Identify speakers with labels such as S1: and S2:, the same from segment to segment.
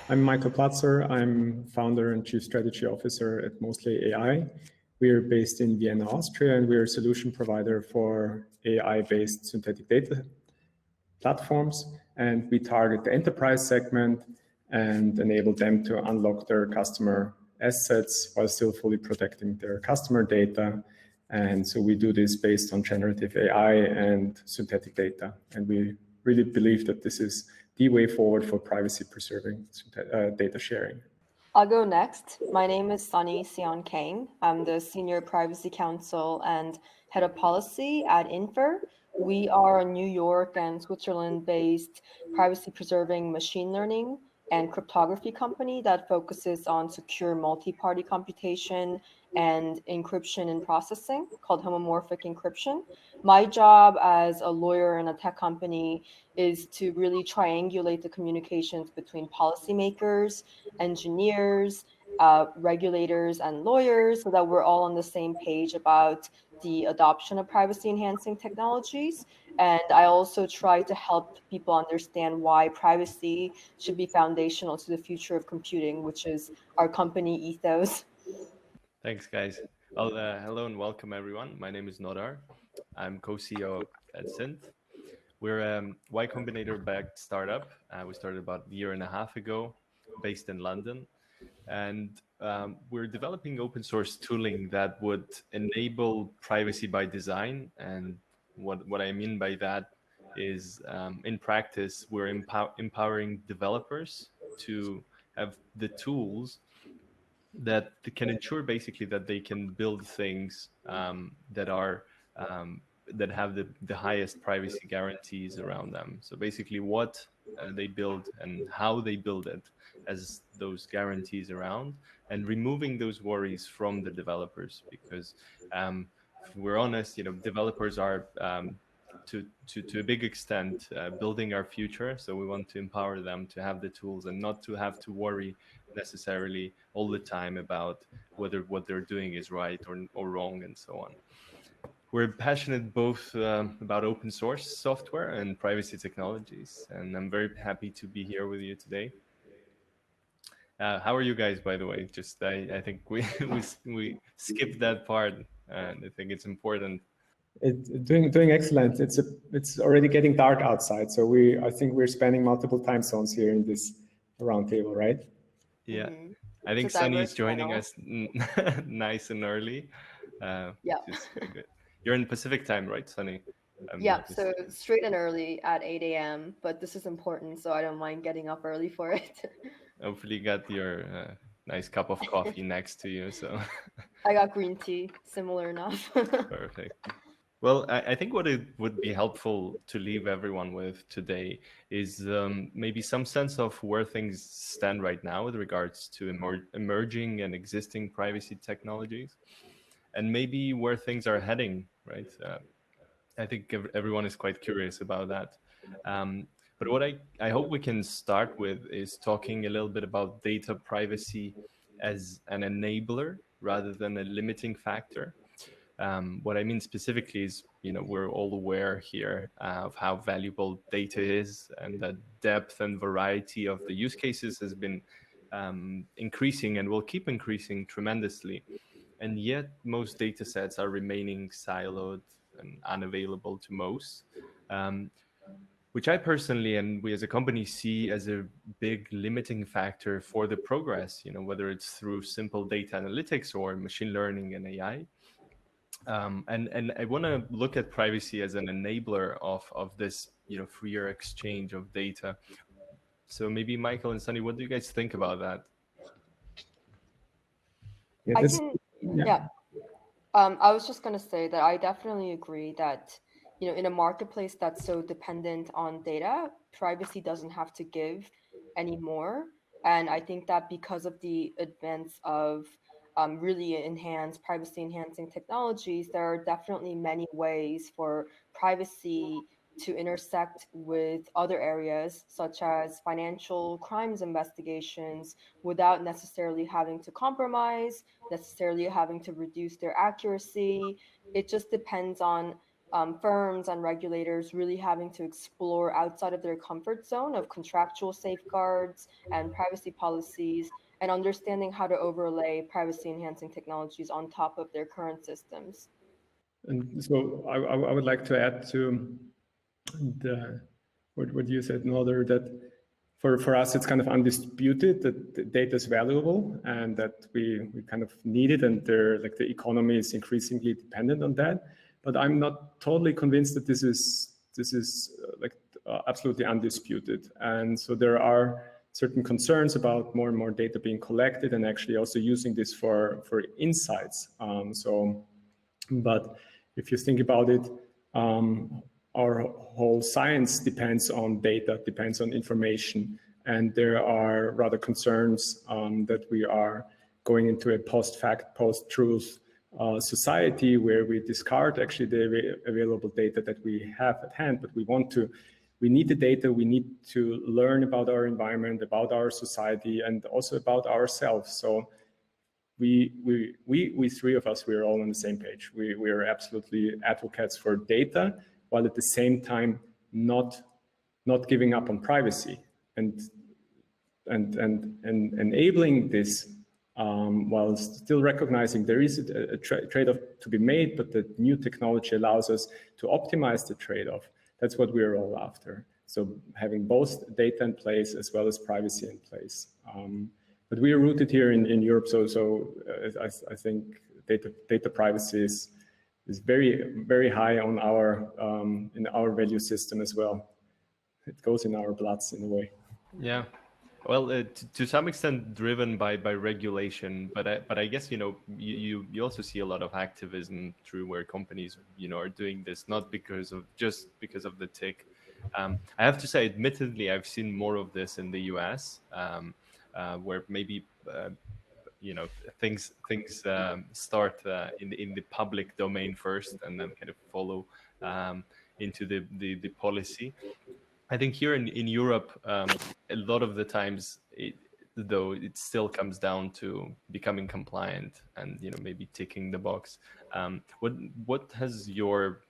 S1: I'm Michael Platzer. I'm founder and chief strategy officer at Mostly AI. We're based in Vienna, Austria, and we're a solution provider for AI-based synthetic data platforms. And we target the enterprise segment and enable them to unlock their customer assets while still fully protecting their customer data. And so we do this based on generative AI and synthetic data. And we really believe that this is the way forward for privacy preserving data sharing.
S2: I'll go next. My name is Sunny Sion Kang. I'm the Senior Privacy Counsel and Head of Policy at Infer. We are a New York and Switzerland-based privacy-preserving machine learning and cryptography company that focuses on secure multi-party computation and encryption and processing called homomorphic encryption. My job as a lawyer in a tech company is to really triangulate the communications between policymakers, engineers, regulators, and lawyers so that we're all on the same page about the adoption of privacy-enhancing technologies. And I also try to help people understand why privacy should be foundational to the future of computing, which is our company ethos.
S3: Thanks, guys. Well, hello and welcome, everyone. My name is Nodar. I'm co-CEO at Synth. We're a Y Combinator-backed startup. We started about a year and a half ago, based in London. And we're developing open source tooling that would enable privacy by design. And what I mean by that is, in practice, we're empowering developers to have the tools that can ensure basically that they can build things that are that have the highest privacy guarantees around them. So basically what they build and how they build it as those guarantees around, and removing those worries from the developers, because if we're honest, developers are to a big extent building our future. So we want to empower them to have the tools and not to have to worry necessarily all the time about whether what they're doing is right or wrong and so on. We're passionate both about open source software and privacy technologies, and I'm very happy to be here with you today. How are you guys, by the way? Just I think we skipped that part, and I think it's important.
S1: Doing excellent. It's already getting dark outside, so I think we're spanning multiple time zones here in this roundtable, right?
S3: Yeah, I think Sunny is joining us nice and early.
S2: Yeah,
S3: which is very good. You're in Pacific time, right, Sunny?
S2: Yeah, so straight and early at 8 a.m., but this is important, so I don't mind getting up early for it.
S3: Hopefully you got your nice cup of coffee next to you. So
S2: I got green tea, similar enough.
S3: Perfect. Well, I think what it would be helpful to leave everyone with today is maybe some sense of where things stand right now with regards to emerging and existing privacy technologies, and maybe where things are heading, right? I think everyone is quite curious about that. But what I hope we can start with is talking a little bit about data privacy as an enabler rather than a limiting factor. What I mean specifically is, we're all aware here of how valuable data is, and the depth and variety of the use cases has been increasing and will keep increasing tremendously. And yet most data sets are remaining siloed and unavailable to most, which I personally and we as a company see as a big limiting factor for the progress, whether it's through simple data analytics or machine learning and AI. And I want to look at privacy as an enabler of this, freer exchange of data. So maybe Michael and Sunny, what do you guys think about that?
S2: I was just going to say that I definitely agree that, in a marketplace that's so dependent on data, privacy doesn't have to give anymore. And I think that because of the advance of really enhanced privacy enhancing technologies, there are definitely many ways for privacy to intersect with other areas, such as financial crimes investigations, without necessarily having to compromise, necessarily having to reduce their accuracy. It just depends on firms and regulators really having to explore outside of their comfort zone of contractual safeguards and privacy policies, and understanding how to overlay privacy enhancing technologies on top of their current systems.
S1: And so I would like to add to what you said, Nodar, that for us, it's kind of undisputed that the data is valuable and that we kind of need it, and the economy is increasingly dependent on that. But I'm not totally convinced that this is absolutely undisputed. And so there are certain concerns about more and more data being collected and actually also using this for insights. But if you think about it, our whole science depends on data, depends on information. And there are rather concerns that we are going into a post-fact, post-truth society where we discard actually the available data that we have at hand, but we need the data, we need to learn about our environment, about our society, and also about ourselves. So we three of us, we're all on the same page. We are absolutely advocates for data, while at the same time not giving up on privacy and enabling this, while still recognizing there is a trade-off to be made, but the new technology allows us to optimize the trade-off. That's what we're all after. So having both data in place as well as privacy in place. But we are rooted here in Europe, so I think data privacy is very high on in our value system as well. It goes in our bloods in a way.
S3: Yeah, well, to some extent driven by regulation, but I guess you also see a lot of activism through where companies are doing this not because of the tick. I have to say, admittedly, I've seen more of this in the US. Where maybe things start in the public domain first, and then kind of follow into the policy. I think here in Europe, a lot of the times, though, it still comes down to becoming compliant and maybe ticking the box. What has your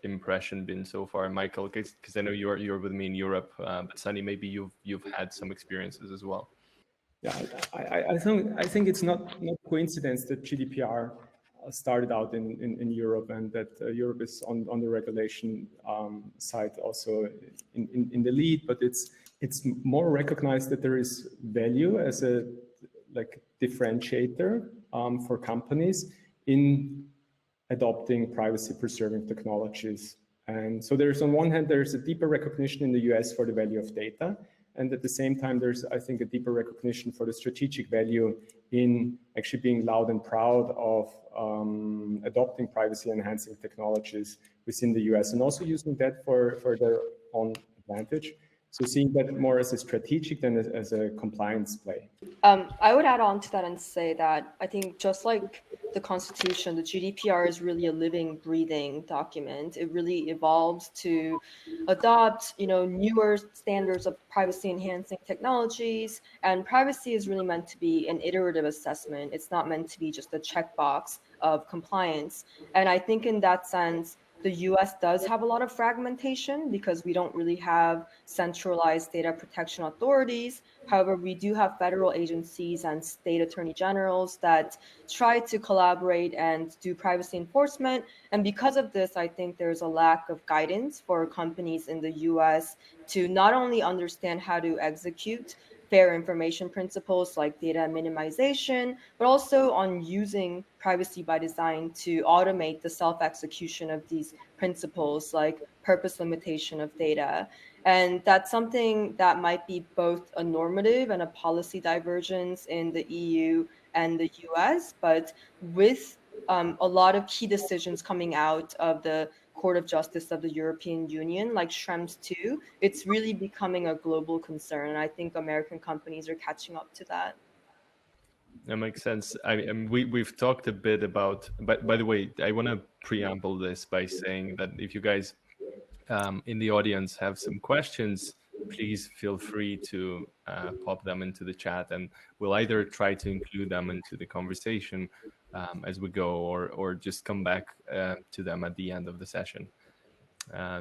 S3: impression been so far, Michael? Because I know you're with me in Europe, but Sunny, maybe you've had some experiences as well.
S1: Yeah, I think it's not coincidence that GDPR started out in Europe, and that Europe is on the regulation side also in the lead. But it's more recognized that there is value as a differentiator for companies in adopting privacy preserving technologies. And so there's, on one hand, there's a deeper recognition in the US for the value of data. And at the same time, there's, I think, a deeper recognition for the strategic value in actually being loud and proud of adopting privacy-enhancing technologies within the US, and also using that for their own advantage. So seeing that more as a strategic than as a compliance play.
S2: I would add on to that and say that I think just like the Constitution, the GDPR is really a living, breathing document. It really evolves to adopt, newer standards of privacy-enhancing technologies. And privacy is really meant to be an iterative assessment. It's not meant to be just a checkbox of compliance. And I think in that sense, the US does have a lot of fragmentation because we don't really have centralized data protection authorities. However, we do have federal agencies and state attorney generals that try to collaborate and do privacy enforcement. And because of this, I think there's a lack of guidance for companies in the US to not only understand how to execute fair information principles like data minimization, but also on using privacy by design to automate the self-execution of these principles like purpose limitation of data. And that's something that might be both a normative and a policy divergence in the EU and the US, but with a lot of key decisions coming out of the Court of Justice of the European Union, like Schrems II, it's really becoming a global concern. And I think American companies are catching up to that.
S3: That makes sense. We've talked a bit about, but by the way, I want to preamble this by saying that if you guys in the audience have some questions, please feel free to pop them into the chat, and we'll either try to include them into the conversation, as we go, or just come back to them at the end of the session.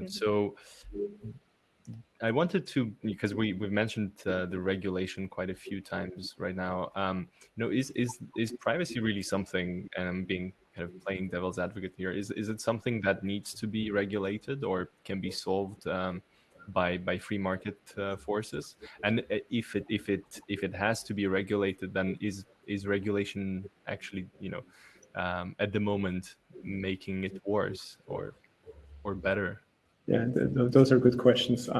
S3: So I wanted to, because we've mentioned the regulation quite a few times right now. Is privacy really something? And I'm being kind of playing devil's advocate here. Is it something that needs to be regulated or can be solved by free market forces? And if it has to be regulated, then is regulation actually at the moment making it worse or better?
S1: Yeah, those are good questions. Those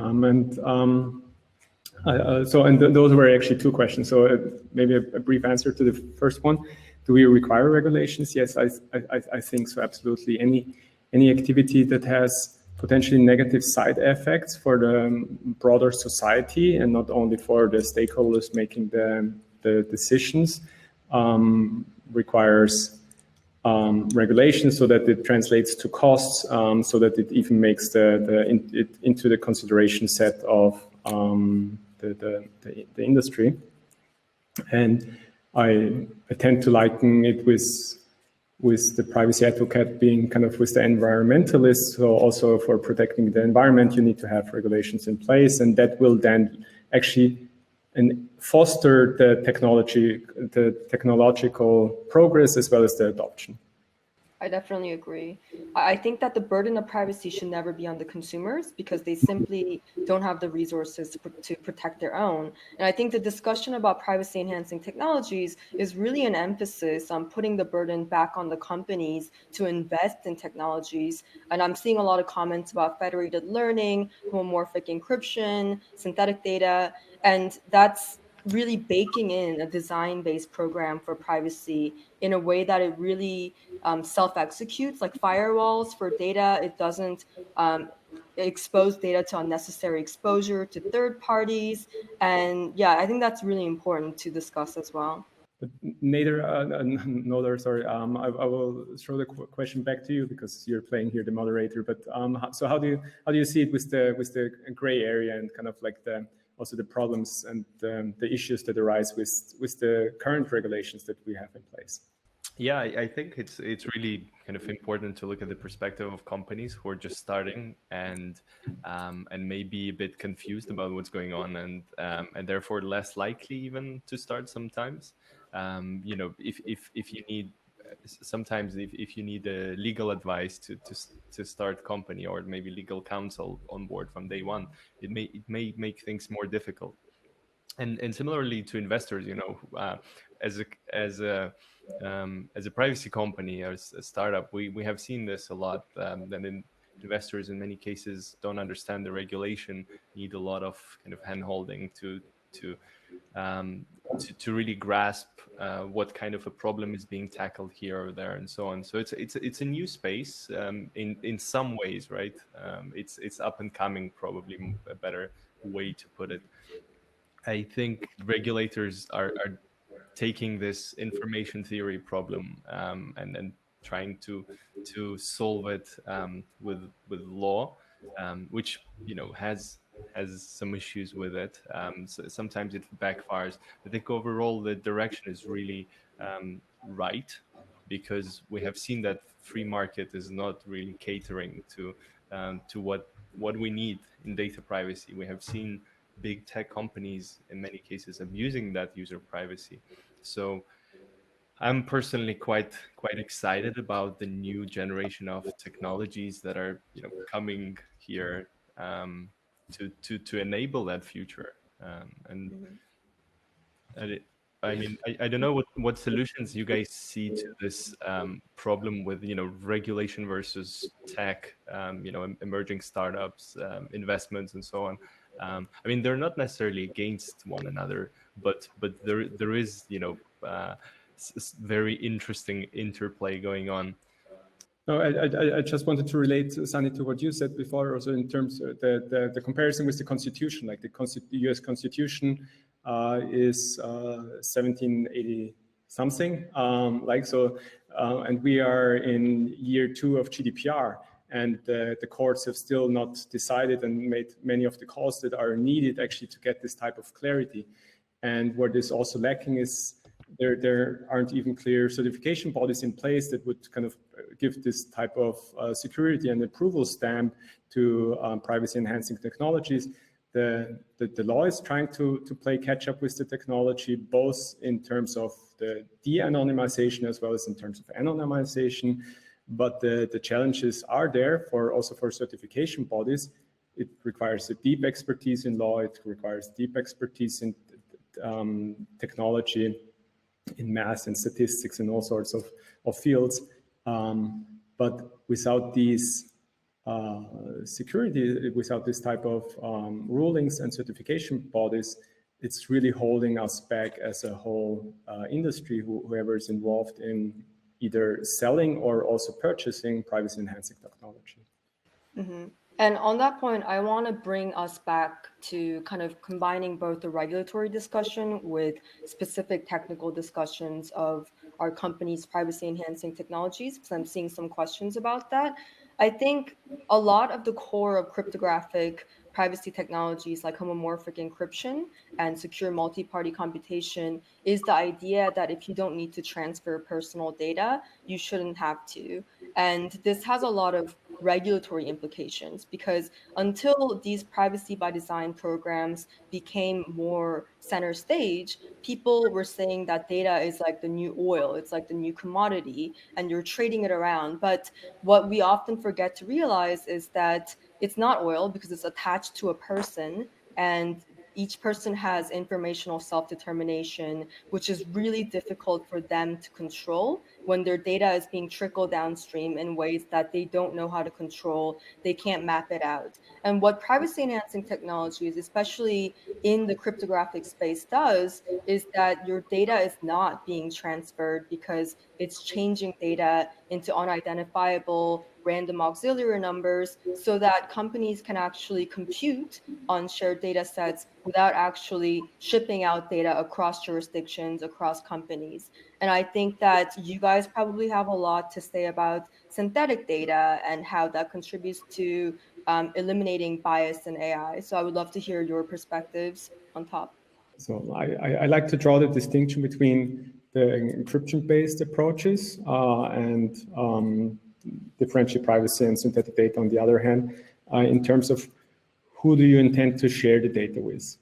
S1: were actually two questions. So maybe a brief answer to the first one. Do we require regulations? Yes, I think so, absolutely. Any activity that has potentially negative side effects for the broader society and not only for the stakeholders making the decisions requires regulation, so that it translates to costs, so that it even makes it into the consideration set of the industry. And I tend to liken it with the privacy advocate being kind of with the environmentalist. So also for protecting the environment, you need to have regulations in place, and that will then actually foster the technological progress as well as the adoption.
S2: I definitely agree. I think that the burden of privacy should never be on the consumers because they simply don't have the resources to protect their own. And I think the discussion about privacy enhancing technologies is really an emphasis on putting the burden back on the companies to invest in technologies. And I'm seeing a lot of comments about federated learning, homomorphic encryption, synthetic data, and that's really baking in a design-based program for privacy in a way that it really self-executes, like firewalls for data. It doesn't expose data to unnecessary exposure to third parties. And yeah, I think that's really important to discuss as well.
S1: Nader, sorry, I will throw the question back to you because you're playing here the moderator. But so how do you see it with the gray area and kind of like also the problems and the issues that arise with the current regulations that we have in place?
S3: Yeah, I think it's really kind of important to look at the perspective of companies who are just starting and maybe a bit confused about what's going on and therefore less likely even to start sometimes. If you need sometimes if you need legal advice to start a company or maybe legal counsel on board from day one, it may make things more difficult. And similarly to investors, as a privacy company, as a startup, we have seen this a lot. That investors in many cases don't understand the regulation, need a lot of kind of hand-holding to really grasp what kind of a problem is being tackled here or there and so on. So it's a new space in some ways, right? It's up and coming, probably a better way to put it. I think regulators are taking this information theory problem and trying to solve it with law, which has some issues with it. So sometimes it backfires. I think overall the direction is really right, because we have seen that free market is not really catering to what we need in data privacy. We have seen big tech companies in many cases abusing that user privacy. So I'm personally quite excited about the new generation of technologies that are coming here to enable that future. I mean, I don't know what solutions you guys see to this problem with regulation versus tech, emerging startups, investments, and so on. I mean, they're not necessarily against one another, but there is very interesting interplay going on.
S1: No, I just wanted to relate, Sunny, to what you said before, also in terms of the comparison with the Constitution. Like the U.S. Constitution is 1780 something, and we are in year 2 of GDPR, and the courts have still not decided and made many of the calls that are needed actually to get this type of clarity. And what is also lacking is there aren't even clear certification bodies in place that would kind of give this type of security and approval stamp to privacy enhancing technologies. The law is trying to play catch up with the technology, both in terms of the de-anonymization as well as in terms of anonymization. But the challenges are there also for certification bodies. It requires a deep expertise in law. It requires deep expertise in technology, in math and statistics and all sorts of fields. But without these security, without this type of rulings and certification bodies, it's really holding us back as a whole industry, whoever is involved in either selling or also purchasing privacy enhancing technology.
S2: Mm-hmm. And on that point, I want to bring us back to kind of combining both the regulatory discussion with specific technical discussions of our company's privacy enhancing technologies, because I'm seeing some questions about that. I think a lot of the core of cryptographic privacy technologies like homomorphic encryption and secure multi-party computation is the idea that if you don't need to transfer personal data, you shouldn't have to. And this has a lot of regulatory implications, because until these privacy by design programs became more center stage, people were saying that data is like the new oil, it's like the new commodity, and you're trading it around. But what we often forget to realize is that it's not oil because it's attached to a person, and each person has informational self-determination, which is really difficult for them to control when their data is being trickled downstream in ways that they don't know how to control. They can't map it out. And what privacy enhancing technologies, especially in the cryptographic space, does is that your data is not being transferred because it's changing data into unidentifiable random auxiliary numbers so that companies can actually compute on shared data sets without actually shipping out data across jurisdictions, across companies. And I think that you guys probably have a lot to say about synthetic data and how that contributes to eliminating bias in AI. So I would love to hear your perspectives on top.
S1: So I like to draw the distinction between the encryption-based approaches and differentiate privacy and synthetic data on the other hand, in terms of who do you intend to share the data with.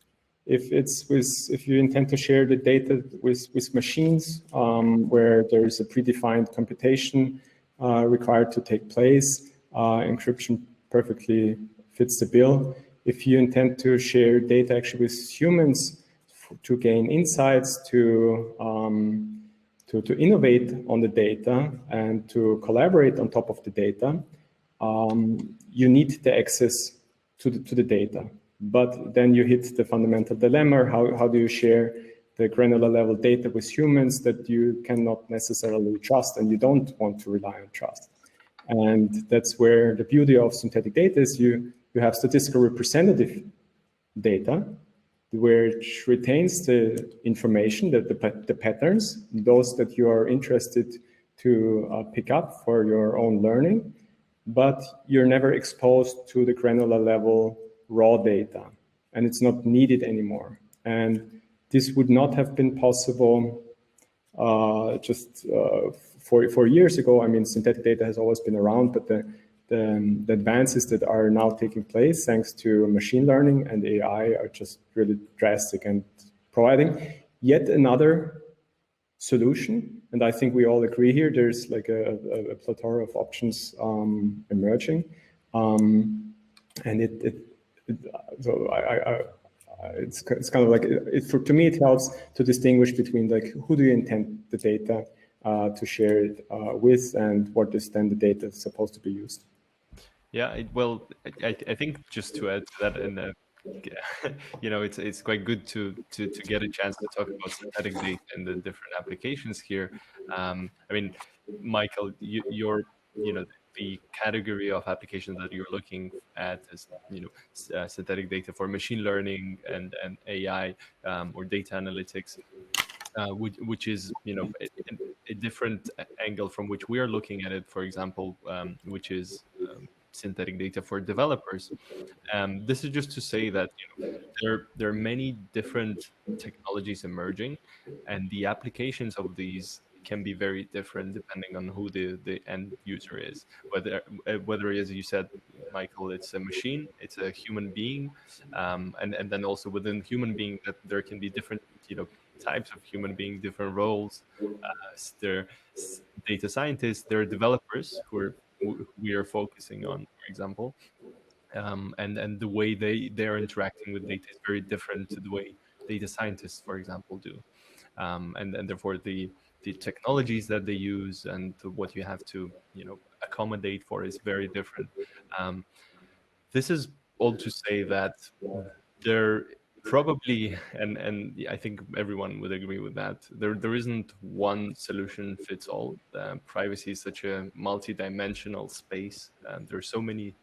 S1: If you intend to share the data with machines where there is a predefined computation required to take place, encryption perfectly fits the bill. If you intend to share data actually with humans to gain insights, to innovate on the data and to collaborate on top of the data, you need the access to the data. But then you hit the fundamental dilemma. How do you share the granular level data with humans that you cannot necessarily trust and you don't want to rely on trust? And that's where the beauty of synthetic data is. You have statistical representative data, which retains the information, the patterns, those that you are interested to pick up for your own learning, but you're never exposed to the granular level raw data, and it's not needed anymore. And this would not have been possible just 4 years ago. I mean, synthetic data has always been around, but the advances that are now taking place thanks to machine learning and AI are just really drastic and providing yet another solution. And I think we all agree here, there's like a plethora of options emerging. And it's kind of like, to me, it helps to distinguish between like, who do you intend the data to share it with, and what is then the data supposed to be used.
S3: Yeah, well, I think just to add to that, and you know, it's quite good to get a chance to talk about synthetic data and the different applications here. I mean, Michael, you're, you know, the category of applications that you're looking at is, you know, synthetic data for machine learning and AI or data analytics. Which is, you know, a different angle from which we are looking at it, for example, which is synthetic data for developers. This is just to say that there are many different technologies emerging, and the applications of these can be very different depending on who the end user is. Whether, as you said, Michael, it's a machine, it's a human being, and then also within human being that there can be different types of human being, different roles. There are data scientists, there are developers who we are focusing on, for example, and the way they're interacting with data is very different to the way data scientists, for example, do, and therefore the technologies that they use and what you have to accommodate for is very different. Um, this is all to say that there probably, and I think everyone would agree with that, there isn't one solution fits all. Privacy is such a multi-dimensional space, and there are so many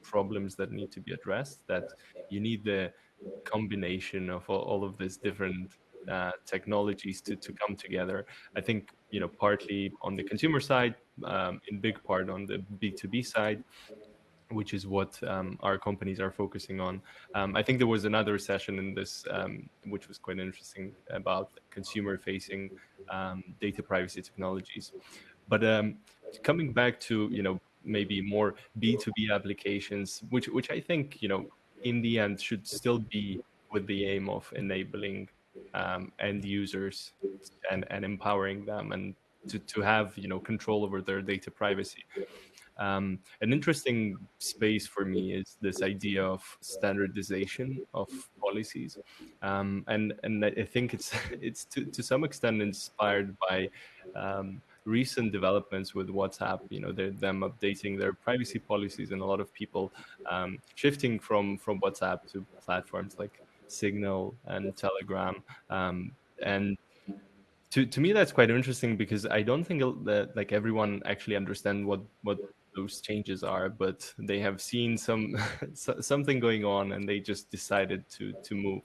S3: problems that need to be addressed that you need the combination of all of these different technologies to come together. I think partly on the consumer side, in big part on the B2B side, which is what our companies are focusing on. I think there was another session in this, which was quite interesting, about consumer-facing data privacy technologies. But coming back to maybe more B2B applications, which I think in the end should still be with the aim of enabling end users and empowering them and to have control over their data privacy. An interesting space for me is this idea of standardization of policies, and I think it's it's to some extent inspired by recent developments with WhatsApp. They're them updating their privacy policies, and a lot of people shifting from WhatsApp to platforms like Signal and Telegram, and to me that's quite interesting because I don't think that like everyone actually understand what those changes are, but they have seen something going on and they just decided to move.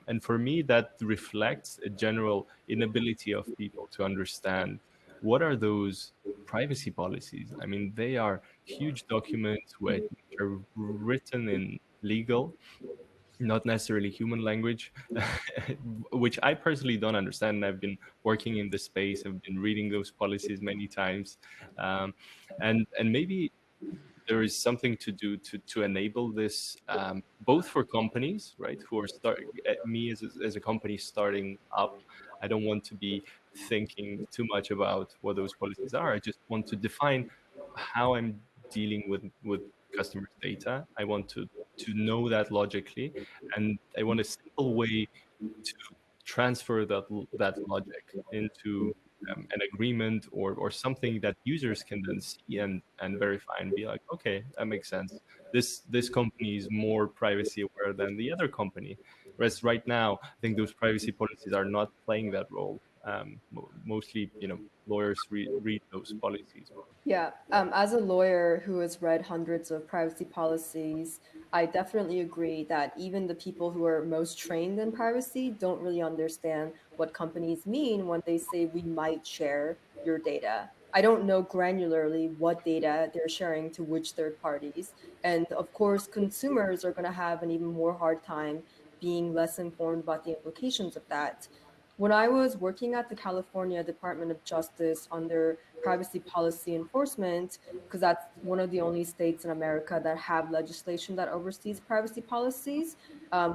S3: And for me that reflects a general inability of people to understand what are those privacy policies. I mean, they are huge documents which are written in legal, not necessarily human language, which I personally don't understand. And I've been working in this space, I've been reading those policies many times, um, and maybe there is something to do to enable this, both for companies, right, who are me as a company starting up. I don't want to be thinking too much about what those policies are. I just want to define how I'm dealing with customers' data. I want to know that logically, and I want a simple way to transfer that logic into an agreement or something that users can then see and verify and be like, okay, that makes sense. This company is more privacy aware than the other company. Whereas right now, I think those privacy policies are not playing that role. Mostly, lawyers read those policies.
S2: Yeah, as a lawyer who has read hundreds of privacy policies, I definitely agree that even the people who are most trained in privacy don't really understand what companies mean when they say we might share your data. I don't know granularly what data they're sharing to which third parties. And of course, consumers are going to have an even more hard time being less informed about the implications of that. When I was working at the California Department of Justice under privacy policy enforcement, because that's one of the only states in America that have legislation that oversees privacy policies,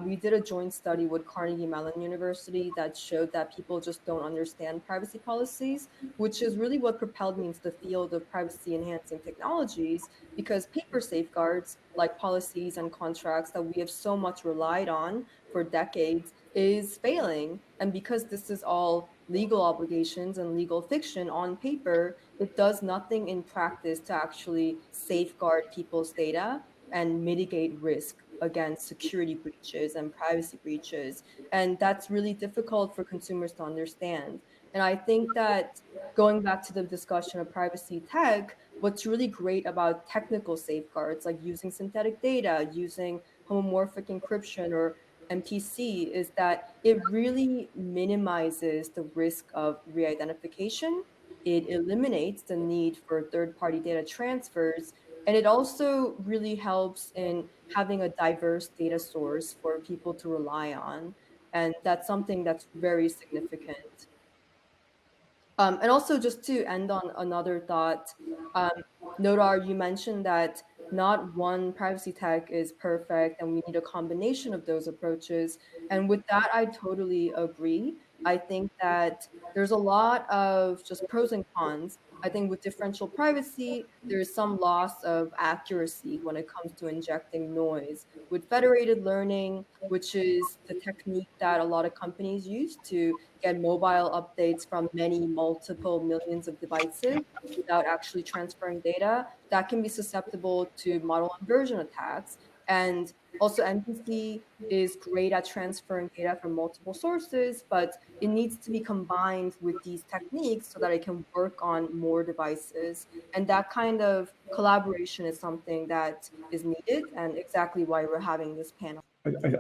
S2: we did a joint study with Carnegie Mellon University that showed that people just don't understand privacy policies, which is really what propelled me into the field of privacy enhancing technologies, because paper safeguards like policies and contracts that we have so much relied on for decades is failing. And because this is all legal obligations and legal fiction on paper, it does nothing in practice to actually safeguard people's data and mitigate risk against security breaches and privacy breaches. And that's really difficult for consumers to understand. And I think that going back to the discussion of privacy tech, what's really great about technical safeguards, like using synthetic data, using homomorphic encryption or MPC, is that it really minimizes the risk of re-identification. It eliminates the need for third-party data transfers, And it also really helps in having a diverse data source for people to rely on. And that's something that's very significant. And also, just to end on another thought, um, Nodar, you mentioned that not one privacy tech is perfect, and we need a combination of those approaches. And with that, I totally agree. I think that there's a lot of just pros and cons. I think with differential privacy, there is some loss of accuracy when it comes to injecting noise. With federated learning, which is the technique that a lot of companies use to get mobile updates from many multiple millions of devices without actually transferring data, that can be susceptible to model inversion attacks. And also MPC is great at transferring data from multiple sources, but it needs to be combined with these techniques so that it can work on more devices. And that kind of collaboration is something that is needed, and exactly why we're having this panel.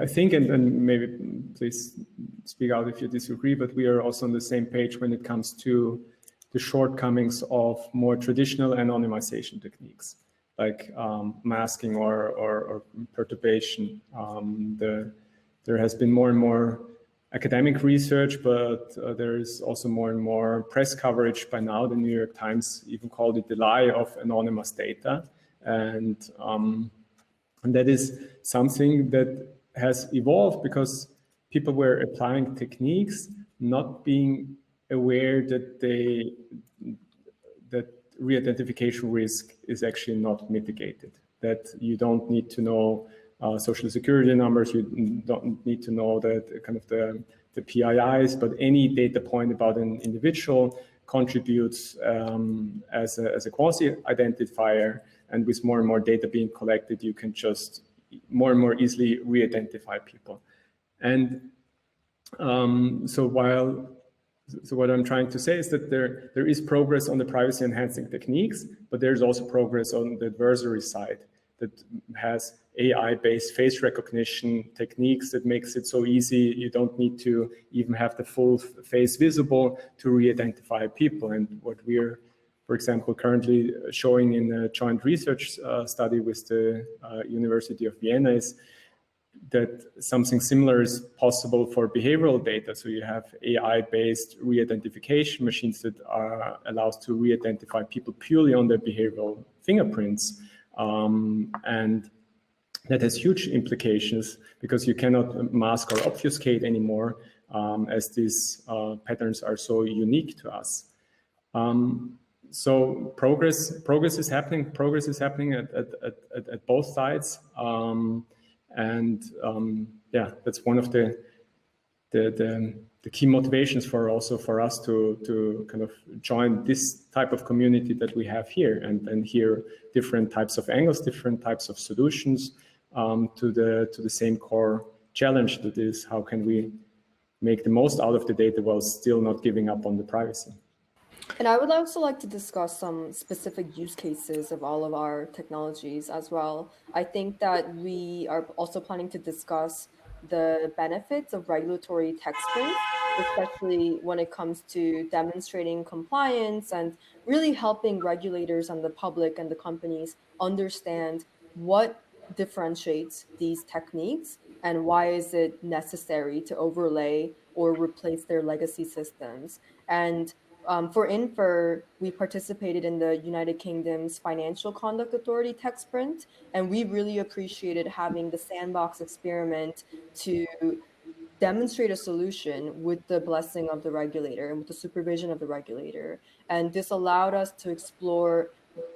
S1: I think, and maybe please speak out if you disagree, but we are also on the same page when it comes to the shortcomings of more traditional anonymization techniques, like masking or perturbation. There has been more and more academic research, but there is also more and more press coverage by now. The New York Times even called it the lie of anonymous data. And that is something that has evolved because people were applying techniques, not being aware that that re-identification risk is actually not mitigated. That you don't need to know social security numbers, you don't need to know that kind of the PIIs, but any data point about an individual contributes as a quasi-identifier. And with more and more data being collected, you can just more and more easily re-identify people. And so what I'm trying to say is that there is progress on the privacy enhancing techniques, but there's also progress on the adversary side that has AI-based face recognition techniques that makes it so easy. You don't need to even have the full face visible to re-identify people. And what we're, for example, currently showing in a joint research study with the University of Vienna is that something similar is possible for behavioral data. So you have AI-based re-identification machines that allows to re-identify people purely on their behavioral fingerprints. And that has huge implications because you cannot mask or obfuscate anymore as these patterns are so unique to us. So progress is happening. Progress is happening at both sides. Yeah, that's one of the key motivations for us to kind of join this type of community that we have here and hear different types of angles, different types of solutions to the same core challenge, that is, how can we make the most out of the data while still not giving up on the privacy.
S2: And I would also like to discuss some specific use cases of all of our technologies as well. I think that we are also planning to discuss the benefits of regulatory tech sprints, especially when it comes to demonstrating compliance and really helping regulators and the public and the companies understand what differentiates these techniques and why is it necessary to overlay or replace their legacy systems. And for Infer, we participated in the United Kingdom's Financial Conduct Authority tech sprint, and we really appreciated having the sandbox experiment to demonstrate a solution with the blessing of the regulator and with the supervision of the regulator. And this allowed us to explore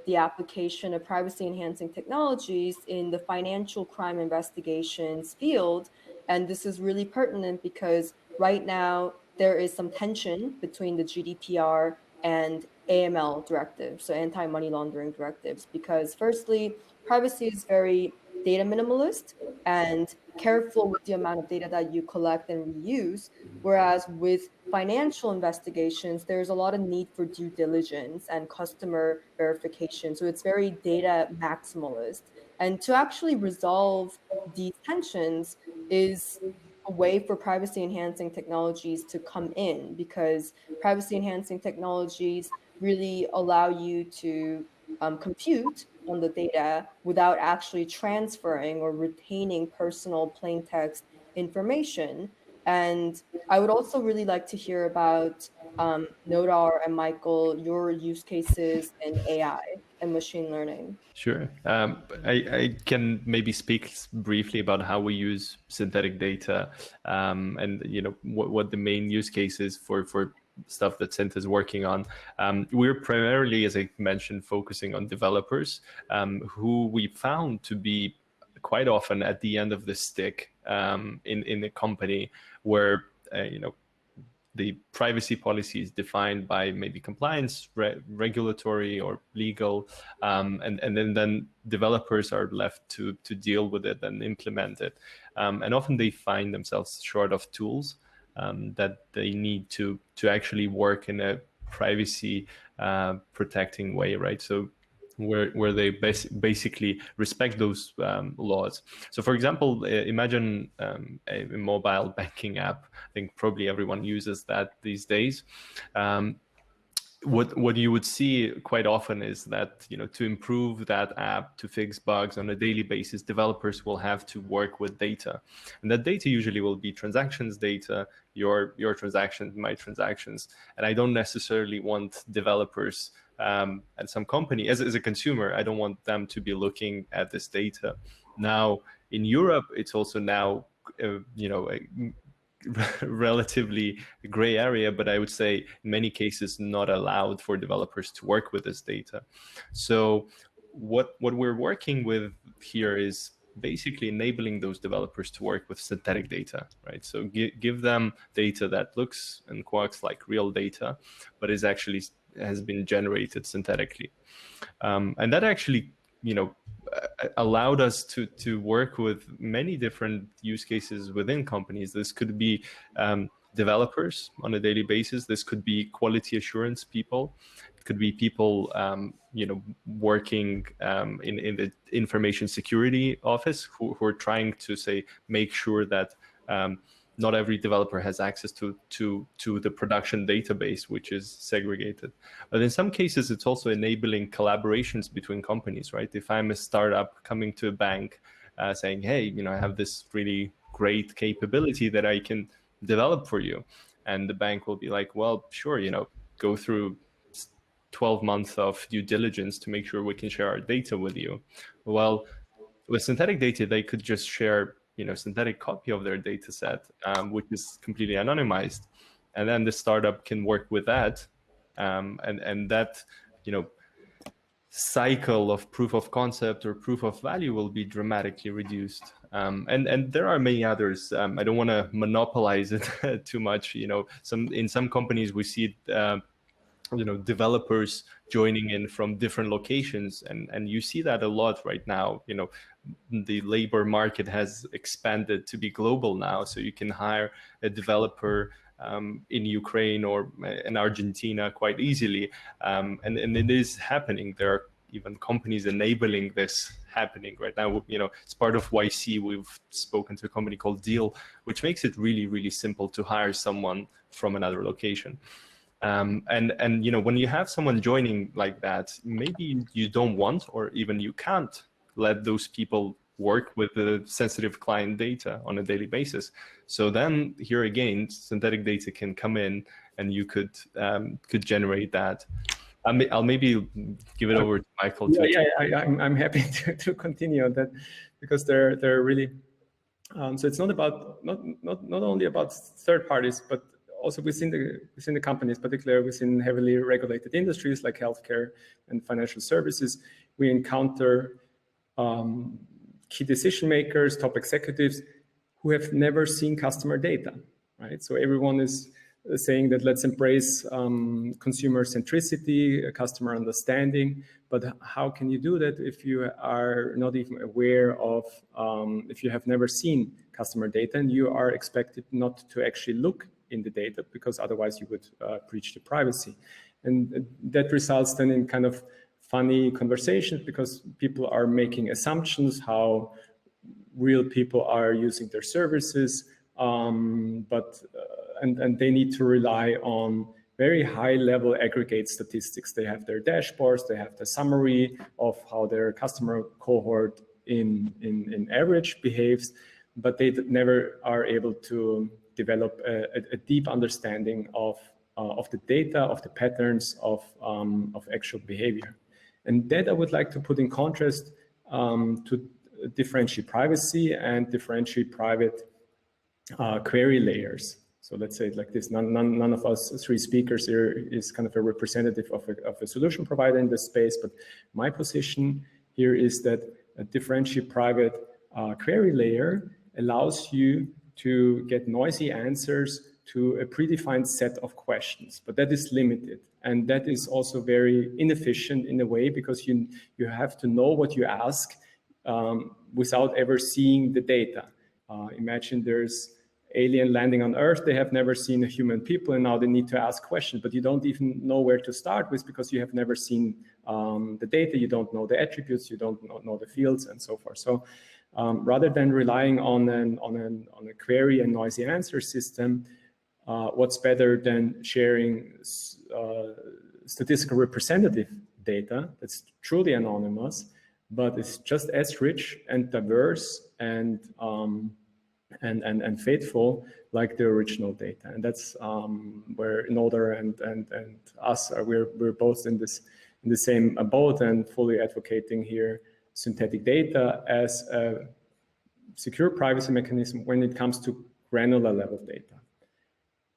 S2: the application of privacy enhancing technologies in the financial crime investigations field. And this is really pertinent because right now there is some tension between the GDPR and AML directives, so anti-money laundering directives, because firstly, privacy is very data minimalist and careful with the amount of data that you collect and reuse. Whereas with financial investigations, there's a lot of need for due diligence and customer verification. So it's very data maximalist. And to actually resolve these tensions is a way for privacy enhancing technologies to come in, because privacy enhancing technologies really allow you to compute on the data without actually transferring or retaining personal plain text information. And I would also really like to hear about Nodar and Michael, your use cases in AI and machine learning.
S3: Sure. I can maybe speak briefly about how we use synthetic data, and what the main use case is for stuff that Synth is working on. We're primarily, as I mentioned, focusing on developers, who we found to be quite often at the end of the stick in the company, where the privacy policy is defined by maybe compliance, regulatory or legal, and then developers are left to deal with it and implement it. And often they find themselves short of tools that they need to actually work in a privacy protecting way, right? So where they basically respect those laws. So for example, imagine a mobile banking app. I think probably everyone uses that these days. What you would see quite often is that, to improve that app, to fix bugs on a daily basis, developers will have to work with data. And that data usually will be transactions data, your transactions, my transactions. And I don't necessarily want developers at some company, as a consumer, I don't want them to be looking at this data. Now, in Europe, it's also now, a relatively gray area, but I would say in many cases not allowed for developers to work with this data. So what we're working with here is basically enabling those developers to work with synthetic data, right? So give them data that looks and quacks like real data, but is actually has been generated synthetically. And that actually, allowed us to work with many different use cases within companies. This could be developers on a daily basis. This could be quality assurance people. It could be people, working in the information security office who are trying to make sure that not every developer has access to the production database, which is segregated. But in some cases, it's also enabling collaborations between companies, right? If I'm a startup coming to a bank saying, hey, I have this really great capability that I can develop for you. And the bank will be like, well, sure, go through 12 months of due diligence to make sure we can share our data with you. Well, with synthetic data, they could just share synthetic copy of their data set, which is completely anonymized. And then the startup can work with that. And that, cycle of proof of concept or proof of value will be dramatically reduced. And there are many others. I don't want to monopolize it too much. In some companies we see developers joining in from different locations, and you see that a lot right now. The labor market has expanded to be global now, so you can hire a developer in Ukraine or in Argentina quite easily, and it is happening. There are even companies enabling this happening right now. It's part of YC. We've spoken to a company called Deal, which makes it really, really simple to hire someone from another location. And when you have someone joining like that, maybe you don't want, or even you can't let those people work with the sensitive client data on a daily basis. So then here again, synthetic data can come in, and you could generate that. I'll maybe give it over to Michael.
S1: I'm happy to continue on that, because they're really. So it's not only about third parties, but also within the companies, particularly within heavily regulated industries like healthcare and financial services, we encounter key decision makers, top executives who have never seen customer data, right? So everyone is saying that let's embrace consumer centricity, customer understanding, but how can you do that if you are not even aware of, if you have never seen customer data, and you are expected not to actually look in the data, because otherwise you would breach the privacy. And that results then in kind of funny conversations, because people are making assumptions how real people are using their services, and they need to rely on very high level aggregate statistics. They have their dashboards, they have the summary of how their customer cohort in average behaves, but they never are able to develop a deep understanding of the data, of the patterns of actual behavior. And that I would like to put in contrast to differentiate privacy and differentiate private query layers. So let's say it like this, none of us three speakers here is kind of a representative of a solution provider in this space, but my position here is that a differentiate private query layer allows you to get noisy answers to a predefined set of questions, but that is limited. And that is also very inefficient in a way, because you have to know what you ask without ever seeing the data. Imagine there's alien landing on Earth, they have never seen a human people, and now they need to ask questions, but you don't even know where to start with because you have never seen the data, you don't know the attributes, you don't know the fields, and so forth. So rather than relying on a query and noisy answer system, what's better than sharing statistical representative data that's truly anonymous, but it's just as rich and diverse and faithful like the original data. And that's where Nodar and us are, we're both in the same boat and fully advocating here synthetic data as a secure privacy mechanism when it comes to granular level data.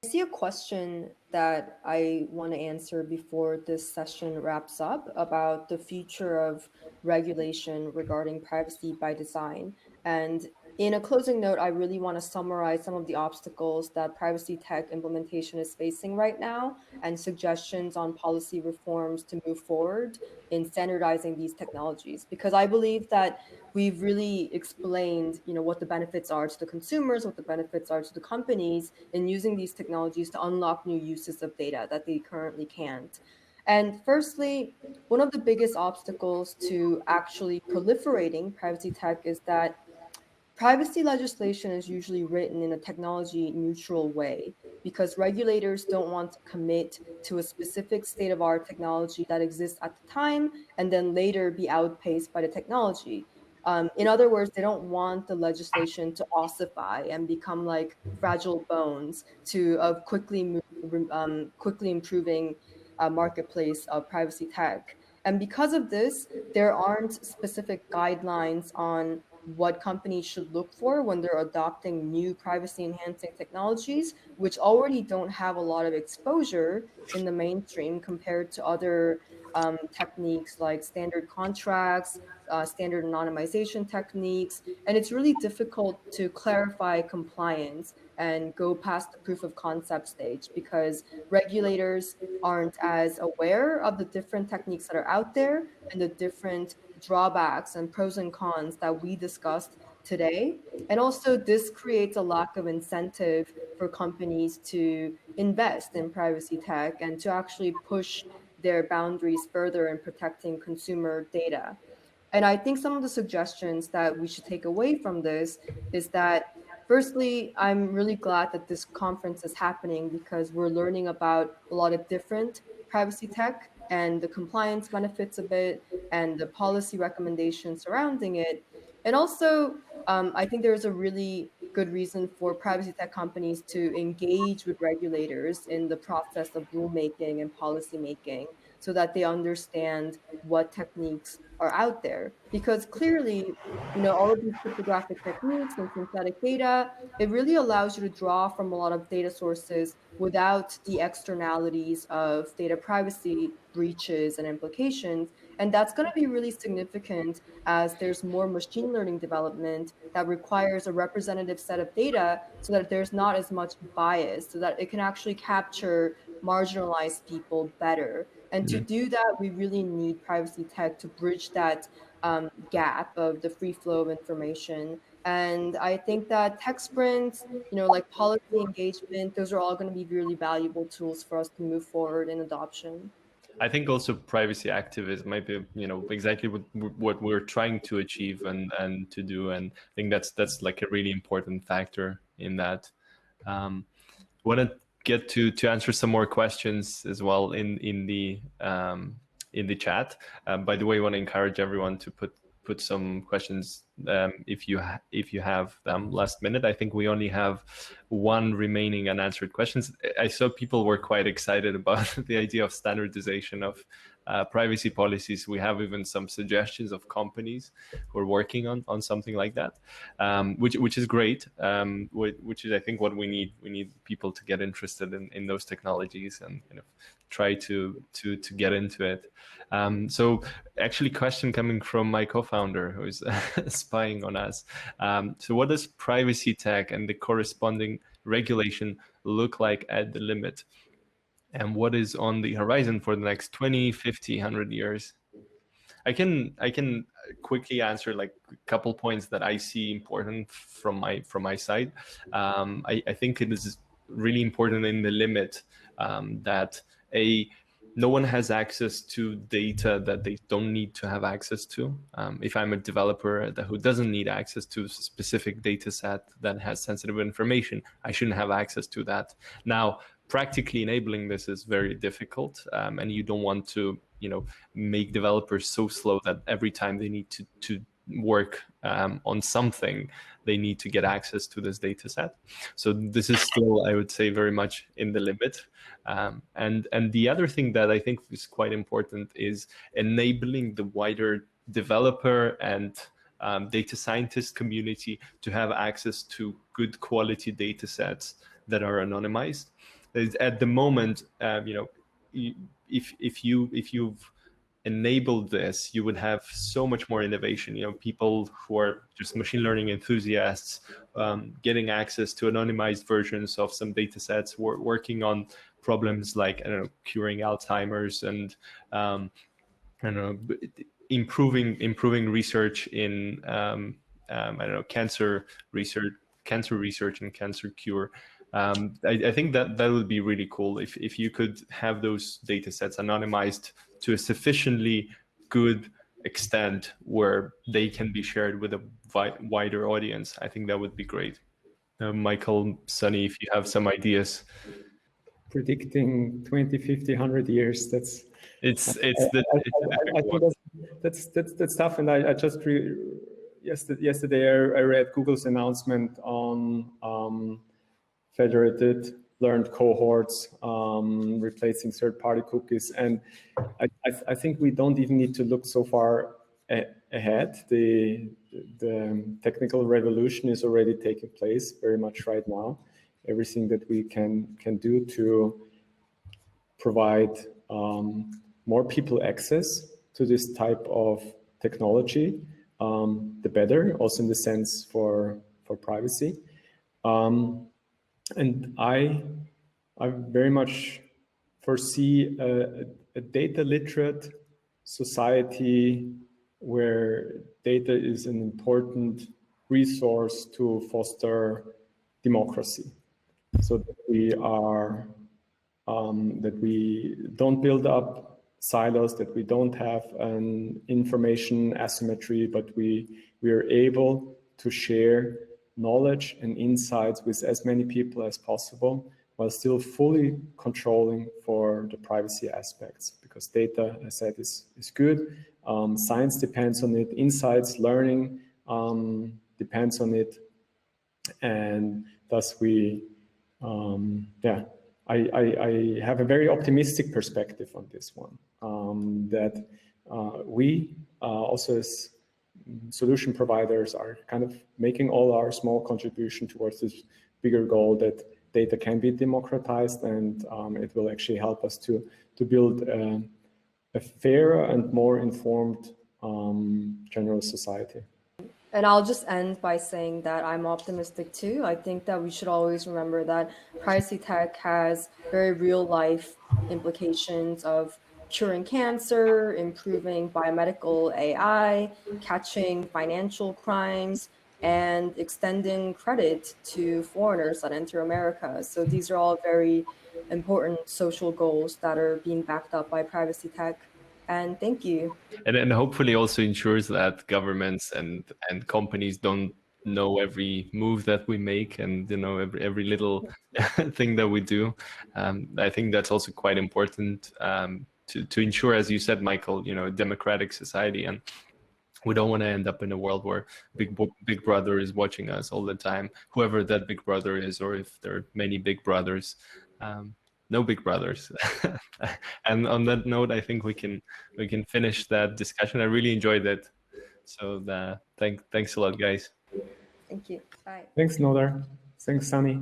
S2: I see a question that I want to answer before this session wraps up about the future of regulation regarding privacy by design. And in a closing note, I really want to summarize some of the obstacles that privacy tech implementation is facing right now and suggestions on policy reforms to move forward in standardizing these technologies. Because I believe that we've really explained, what the benefits are to the consumers, what the benefits are to the companies in using these technologies to unlock new uses of data that they currently can't. And firstly, one of the biggest obstacles to actually proliferating privacy tech is that privacy legislation is usually written in a technology neutral way because regulators don't want to commit to a specific state-of-art technology that exists at the time and then later be outpaced by the technology. In other words, they don't want the legislation to ossify and become like fragile bones of quickly improving marketplace of privacy tech. And because of this, there aren't specific guidelines on what companies should look for when they're adopting new privacy enhancing technologies, which already don't have a lot of exposure in the mainstream compared to other techniques like standard contracts, standard anonymization techniques. And it's really difficult to clarify compliance and go past the proof of concept stage because regulators aren't as aware of the different techniques that are out there and the different drawbacks and pros and cons that we discussed today. And also this creates a lack of incentive for companies to invest in privacy tech and to actually push their boundaries further in protecting consumer data. And I think some of the suggestions that we should take away from this is that, firstly, I'm really glad that this conference is happening because we're learning about a lot of different privacy tech and the compliance benefits of it and the policy recommendations surrounding it. And also, I think there's a really good reason for privacy tech companies to engage with regulators in the process of rulemaking and policymaking so that they understand what techniques are out there. Because clearly, all of these cryptographic techniques and synthetic data, it really allows you to draw from a lot of data sources without the externalities of data privacy breaches and implications. And that's going to be really significant as there's more machine learning development that requires a representative set of data so that there's not as much bias, so that it can actually capture marginalized people better. And to do that, we really need privacy tech to bridge that gap of the free flow of information. And I think that tech sprints, like policy engagement, those are all going to be really valuable tools for us to move forward in adoption.
S3: I think also privacy activism might be, exactly what we're trying to achieve and to do. And I think that's like a really important factor in that. Want to get to answer some more questions as well in the chat. By the way, I want to encourage everyone to put some questions if you have them last minute. I think we only have one remaining unanswered questions. I saw people were quite excited about the idea of standardization of privacy policies. We have even some suggestions of companies who are working on something like that, which is great. Which is, I think, what we need. We need people to get interested in those technologies and kind of try to get into it. So actually, question coming from my co-founder who's spying on us. So what does privacy tech and the corresponding regulation look like at the limit? And what is on the horizon for the next 20, 50, 100 years? I can quickly answer like a couple points that I see important from my side. I think it is really important in the limit that no one has access to data that they don't need to have access to. If I'm a developer who doesn't need access to a specific data set that has sensitive information, I shouldn't have access to that. Now, practically enabling this is very difficult, and you don't want to, make developers so slow that every time they need to work on something, they need to get access to this data set. So this is still, I would say, very much in the limit. And the other thing that I think is quite important is enabling the wider developer and data scientist community to have access to good quality data sets that are anonymized. At the moment, if you've enabled this, you would have so much more innovation. People who are just machine learning enthusiasts getting access to anonymized versions of some data sets, working on problems like, curing Alzheimer's and improving research in cancer research and cancer cure. I think that would be really cool if you could have those data sets anonymized to a sufficiently good extent where they can be shared with a wider audience. I think that would be great. Michael, Sunny, if you have some ideas.
S1: Predicting 20, 50, 100 years, that's tough. And I just yesterday I read Google's announcement on federated learned cohorts replacing third-party cookies, and I think we don't even need to look so far ahead. The technical revolution is already taking place very much right now. Everything that we can do to provide more people access to this type of technology, the better, also in the sense for privacy. And I very much foresee a data literate society where data is an important resource to foster democracy. So that we are, that we don't build up silos, that we don't have an information asymmetry, but we are able to share knowledge and insights with as many people as possible, while still fully controlling for the privacy aspects. Because data, as I said, is good. Science depends on it. Insights, learning depends on it. And thus we, I have a very optimistic perspective on this one, that we also as solution providers are kind of making all our small contribution towards this bigger goal that data can be democratized, and it will actually help us to build a fairer and more informed general society.
S2: And I'll just end by saying that I'm optimistic too. I think that we should always remember that privacy tech has very real life implications of curing cancer, improving biomedical AI, catching financial crimes, and extending credit to foreigners that enter America. So these are all very important social goals that are being backed up by privacy tech. And thank you.
S3: And hopefully also ensures that governments and companies don't know every move that we make and every little thing that we do. I think that's also quite important to ensure, as you said, Michael, a democratic society. And we don't want to end up in a world where big brother is watching us all the time, whoever that big brother is, or if there are many big brothers. No big brothers. And on that note, I think we can finish that discussion. I really enjoyed it. So thanks a lot, guys.
S2: Thank you. Bye.
S1: Thanks, Nodar. Thanks, Sunny.